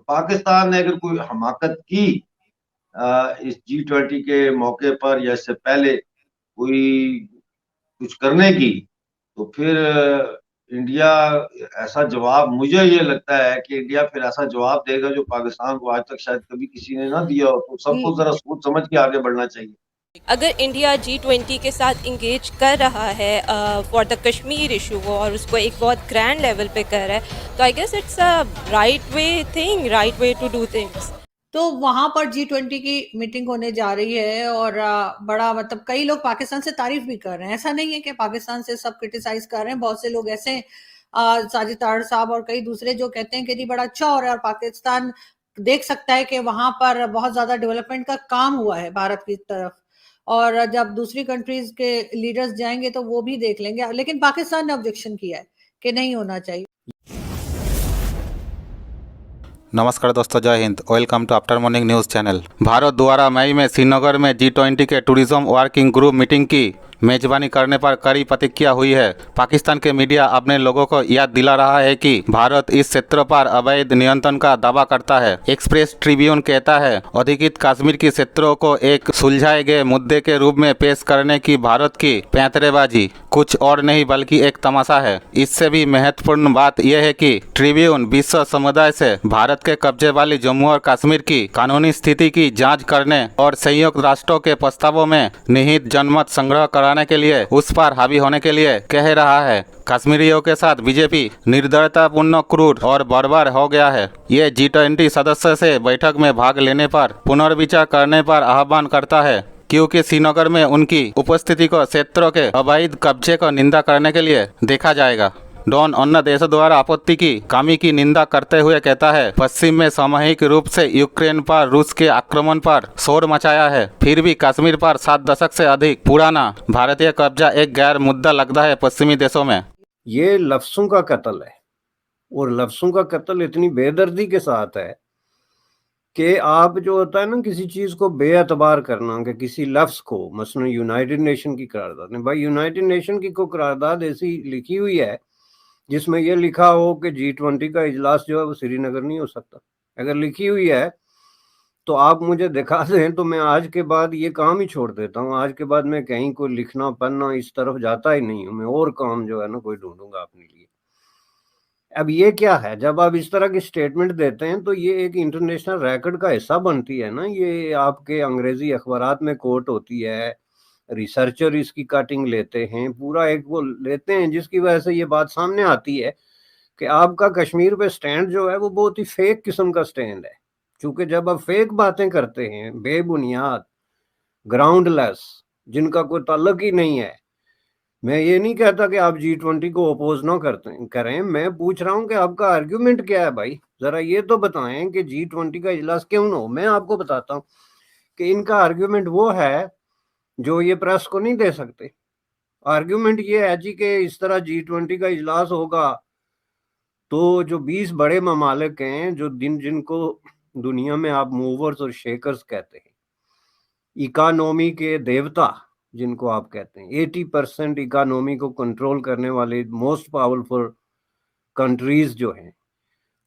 पाकिस्तान ने अगर कोई हमाकत की इस G20 के मौके पर या इससे पहले कोई कुछ करने की, तो फिर इंडिया ऐसा जवाब, मुझे ये लगता है कि इंडिया फिर ऐसा जवाब देगा जो पाकिस्तान को आज तक शायद कभी किसी ने ना दिया हो। तो सबको जरा सोच समझ के आगे बढ़ना चाहिए। अगर इंडिया G20 के साथ इंगेज कर रहा है फॉर द कश्मीर इशू और उसको एक बहुत ग्रैंड लेवल पे कर रहा है, तो I guess it's a right way thing, right way to do things. तो वहां पर G20 की मीटिंग होने जा रही है और बड़ा मतलब कई लोग पाकिस्तान से तारीफ भी कर रहे हैं। ऐसा नहीं है कि पाकिस्तान से सब क्रिटिसाइज कर रहे हैं, बहुत से लोग ऐसे साजिद तारड़ साहब और कई दूसरे जो कहते हैं कि जी बड़ा अच्छा हो रहा है और पाकिस्तान देख सकता है कि वहां पर बहुत ज्यादा डेवलपमेंट का काम हुआ है भारत की तरफ, और जब दूसरी कंट्रीज के लीडर्स जाएंगे तो वो भी देख लेंगे। लेकिन पाकिस्तान ने ऑब्जेक्शन किया है कि नहीं होना चाहिए। नमस्कार दोस्तों, जय हिंद। Welcome to after morning news channel. Bharat द्वारा मई में श्रीनगर में G20 के टूरिज्म वर्किंग ग्रुप मीटिंग की मेजबानी करने पर कड़ी प्रतिक्रिया हुई है। पाकिस्तान के मीडिया अपने लोगों को याद दिला रहा है कि भारत इस क्षेत्र पर अवैध नियंत्रण का दावा करता है। एक्सप्रेस ट्रिब्यून कहता है, अधिकृत कश्मीर के क्षेत्रों को एक सुलझाए गए मुद्दे के रूप में पेश करने की भारत की पैंतरेबाजी कुछ और नहीं बल्कि एक तमाशा है। इससे भी महत्वपूर्ण बात यह है कि ट्रिब्यून विश्व समुदाय से भारत के कब्जे वाली जम्मू और कश्मीर की कानूनी स्थिति की जांच करने और संयुक्त राष्ट्रों के प्रस्तावों में निहित जनमत संग्रह कराने के लिए उस पर हावी होने के लिए कह रहा है। कश्मीरियों के साथ बीजेपी निर्दयतापूर्ण, क्रूर और बर्बर हो गया है। ये G20 सदस्य से बैठक में भाग लेने पर पुनर्विचार करने पर आह्वान करता है, क्योंकि श्रीनगर में उनकी उपस्थिति को क्षेत्रों के अवैध कब्जे को निंदा करने के लिए देखा जाएगा। डॉन अन्य देशों द्वारा आपत्ति की कमी की निंदा करते हुए कहता है, पश्चिम में सामूहिक रूप से यूक्रेन पर रूस के आक्रमण पर शोर मचाया है, फिर भी कश्मीर पर 7 दशक से अधिक पुराना भारतीय कब्जा एक गैर मुद्दा लगता है पश्चिमी देशों में। ये लफ्जों का कत्ल है, और लफ्जों का कत्ल इतनी बेदर्दी के साथ है कि आप जो होता है ना किसी चीज को बेअतबार करना, कि किसी लफ्ज को, मसलन यूनाइटेड नेशन की करारदाद ने, भाई यूनाइटेड नेशन की को करारदाद ऐसी लिखी हुई है जिसमें यह लिखा हो कि G20 का इजलास जो है वो श्रीनगर नहीं हो सकता। अगर लिखी हुई है तो आप मुझे दिखा दें, तो मैं आज के बाद ये काम ही छोड़ देता हूँ। आज के बाद मैं कहीं कोई लिखना पढ़ना इस तरफ जाता ही नहीं हूँ, मैं और काम जो है ना कोई ढूंढूंगा अपने लिए। अब ये क्या है, जब आप इस तरह की स्टेटमेंट देते हैं तो ये एक इंटरनेशनल रैकेट का हिस्सा बनती है ना। ये आपके अंग्रेजी अखबारात में कोट होती है, रिसर्चर इसकी कटिंग लेते हैं, पूरा एक वो लेते हैं, जिसकी वजह से ये बात सामने आती है कि आपका कश्मीर पे स्टैंड जो है वो बहुत ही फेक किस्म का स्टैंड है। क्योंकि जब आप फेक बातें करते हैं, बेबुनियाद, ग्राउंडलेस, जिनका कोई ताल्लुक ही नहीं है, मैं ये नहीं कहता कि आप G20 को अपोज ना करें, मैं पूछ रहा हूं कि आपका आर्ग्यूमेंट क्या है भाई। जरा ये तो बताएं कि G20 का इजलास क्यों ना हो। मैं आपको बताता हूं कि इनका आर्ग्यूमेंट वो है जो ये प्रेस को नहीं दे सकते। आर्ग्यूमेंट ये है जी कि इस तरह G20 का इजलास होगा तो जो 20 बड़े ममालिक हैं, जो जिनको दुनिया में आप मूवर्स और शेकर्स कहते हैं, इकोनॉमी के देवता जिनको आप कहते हैं, 80% इकोनॉमी को कंट्रोल करने वाले मोस्ट पावरफुल कंट्रीज जो हैं,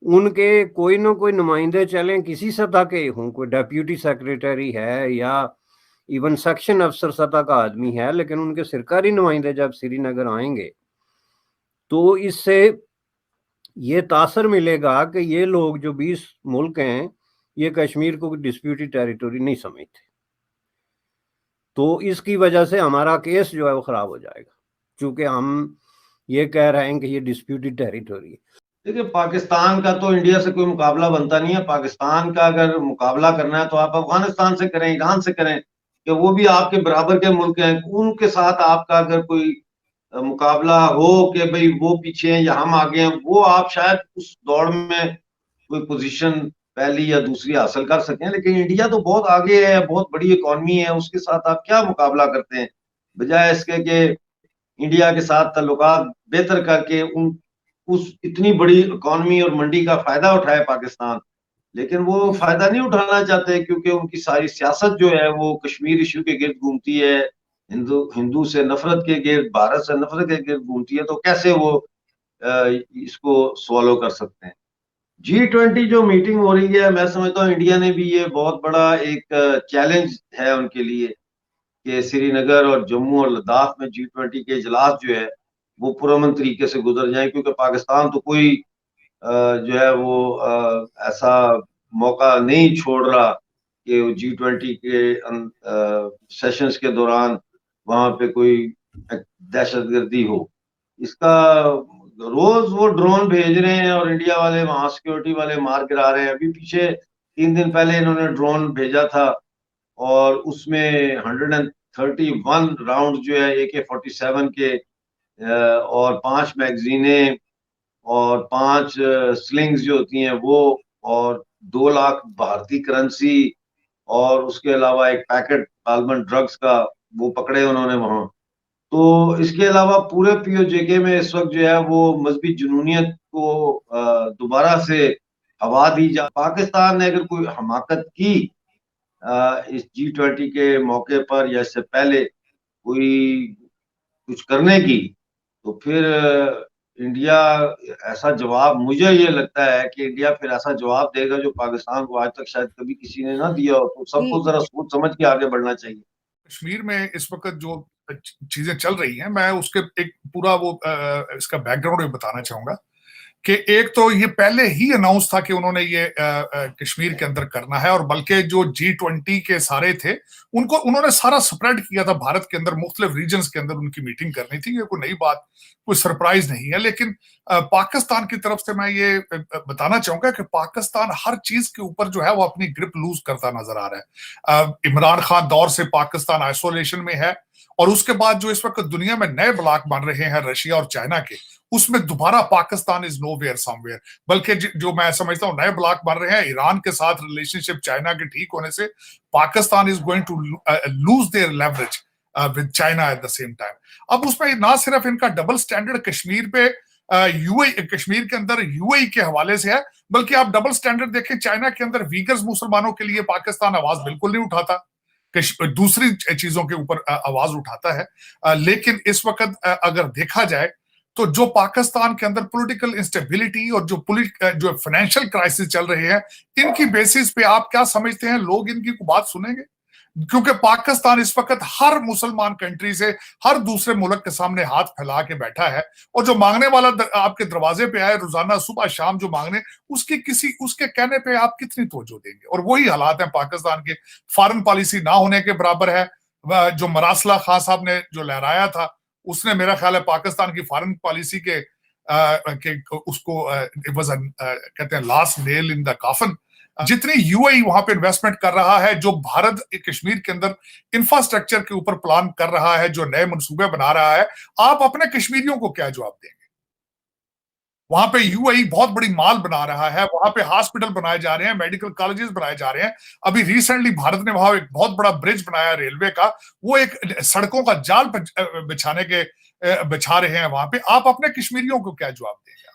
उनके कोई ना कोई नुमाइंदे चलें, किसी सतह के हों, कोई डेप्यूटी सेक्रेटरी है या इवन सेक्शन अफसर सतह का आदमी है, लेकिन उनके सरकारी नुमाइंदे जब श्रीनगर आएंगे तो इससे ये तासर मिलेगा कि ये लोग जो 20 मुल्क हैं, ये कश्मीर को डिस्प्यूटेड टेरिटरी नहीं समझते। तो इसकी वजह से हमारा केस जो है वो खराब हो जाएगा, क्योंकि हम ये कह रहे हैं कि ये डिस्प्यूटेड टेरिटरी है। देखिए, पाकिस्तान का तो इंडिया से कोई मुकाबला बनता नहीं है। पाकिस्तान का अगर मुकाबला करना है तो आप अफगानिस्तान से करें, ईरान से करें, कि वो भी आपके बराबर के मुल्क हैं। उनके साथ आपका अगर कोई मुकाबला हो कि भाई वो पीछे हैं या हम आगे हैं, वो आप शायद उस दौड़ में कोई पोजीशन पहली या दूसरी हासिल कर सकें। लेकिन इंडिया तो बहुत आगे है, बहुत बड़ी इकॉनमी है, उसके साथ आप क्या मुकाबला करते हैं? बजाय इसके कि इंडिया के साथ ताल्लुकात बेहतर करके उन उस इतनी बड़ी इकॉनमी और मंडी का फायदा उठाए पाकिस्तान, लेकिन वो फायदा नहीं उठाना चाहते, क्योंकि उनकी सारी सियासत जो है वो कश्मीर इशू के गिर्द घूमती है, हिंदू हिंदू से नफरत के गिर्द, भारत से नफरत के गिर्द घूमती है। तो कैसे वो इसको सॉल्व कर सकते हैं? G20 जो मीटिंग हो रही है, मैं समझता हूँ इंडिया ने भी ये बहुत बड़ा एक चैलेंज है उनके लिए कि श्रीनगर और जम्मू और लद्दाख में G20 के इजलास जो है वो पुरअमन तरीके से गुजर जाए, क्योंकि पाकिस्तान तो कोई जो है वो ऐसा मौका नहीं छोड़ रहा कि वो G20 के सेशंस के दौरान वहां पे कोई दहशतगर्दी हो। इसका रोज वो ड्रोन भेज रहे हैं और इंडिया वाले वहां सिक्योरिटी वाले मार गिरा रहे हैं। अभी पीछे 3 दिन पहले इन्होंने ड्रोन भेजा था और उसमें 131 राउंड जो है AK-47 के और 5 मैगजीनें और 5 स्लिंग्स जो होती हैं वो, और 2 लाख भारतीय करेंसी, और उसके अलावा एक पैकेट काल्बन ड्रग्स का वो पकड़े उन्होंने वहां। तो इसके अलावा पूरे POJK में इस वक्त जो है वो मजहबी जुनूनियत को दोबारा से हवा दी जा। पाकिस्तान ने अगर कोई हमाकत की इस G20 के मौके पर या इससे पहले कोई कुछ करने की, तो फिर इंडिया ऐसा जवाब, मुझे ये लगता है कि इंडिया फिर ऐसा जवाब देगा जो पाकिस्तान को आज तक शायद कभी किसी ने ना दिया हो। तो सबको जरा सोच समझ के आगे बढ़ना चाहिए। कश्मीर में इस वक्त जो चीजें चल रही हैं, मैं उसके एक पूरा वो इसका बैकग्राउंड भी बताना चाहूंगा कि एक तो ये पहले ही अनाउंस था कि उन्होंने ये कश्मीर के अंदर करना है, और बल्कि जो G20 के सारे थे उनको उन्होंने सारा स्प्रेड किया था भारत के अंदर, मुख्तलिफ रीजन्स के अंदर उनकी मीटिंग करनी थी। ये कोई नई बात, कोई सरप्राइज नहीं है। लेकिन पाकिस्तान की तरफ से मैं ये बताना चाहूंगा कि पाकिस्तान हर चीज के ऊपर जो है वो अपनी ग्रिप लूज करता नजर आ रहा है। इमरान खान दौर से पाकिस्तान आइसोलेशन में है, और उसके बाद जो इस वक्त दुनिया में नए ब्लॉक बन रहे हैं रशिया और चाइना के, उसमें दोबारा पाकिस्तान इज नोवेयर समवेयर। बल्कि जो मैं समझता हूं नए ब्लॉक बन रहे हैं ईरान के साथ रिलेशनशिप चाइना के ठीक होने से, Pakistan is going to lose their leverage with China at the same time. अब उसमें ना सिर्फ इनका डबल स्टैंडर्ड कश्मीर पे कश्मीर के अंदर UAE के हवाले से है, बल्कि आप डबल स्टैंडर्ड देखें चाइना के अंदर वीगर्स मुसलमानों के लिए पाकिस्तान आवाज बिल्कुल नहीं उठाता, दूसरी चीजों के ऊपर आवाज उठाता है। लेकिन इस वक्त अगर देखा जाए तो जो पाकिस्तान के अंदर पॉलिटिकल इंस्टेबिलिटी और जो फाइनेंशियल क्राइसिस चल रहे हैं, इनकी बेसिस पे आप क्या समझते हैं लोग इनकी बात सुनेंगे? क्योंकि पाकिस्तान इस वक्त हर मुसलमान कंट्री से, हर दूसरे मुल्क के सामने हाथ फैला के बैठा है, और जो मांगने वाला आपके दरवाजे पे आए रोजाना सुबह शाम जो मांगने, उसके कहने पे आप कितनी तवज्जो देंगे? और वही हालात हैं पाकिस्तान के। फॉरेन पॉलिसी ना होने के बराबर है। जो मरासला खान साहब ने जो लहराया था, उसने मेरा ख्याल है पाकिस्तान की फॉरेन पॉलिसी के उसको कहते हैं last nail in the coffin. जितनी UAE वहां पे इन्वेस्टमेंट कर रहा है, जो भारत कश्मीर के अंदर इंफ्रास्ट्रक्चर के ऊपर प्लान कर रहा है, जो नए मंसूबे बना रहा है, आप अपने कश्मीरियों को क्या जवाब देंगे? वहां पे UAE बहुत बड़ी माल बना रहा है, वहां पे हॉस्पिटल बनाए जा रहे हैं, मेडिकल कॉलेजेस बनाए जा रहे हैं। अभी रिसेंटली भारत ने वहां एक बहुत बड़ा ब्रिज बनाया रेलवे का, वो एक सड़कों का जाल बिछा रहे हैं वहां पे। आप अपने कश्मीरियों को क्या जवाब देंगे?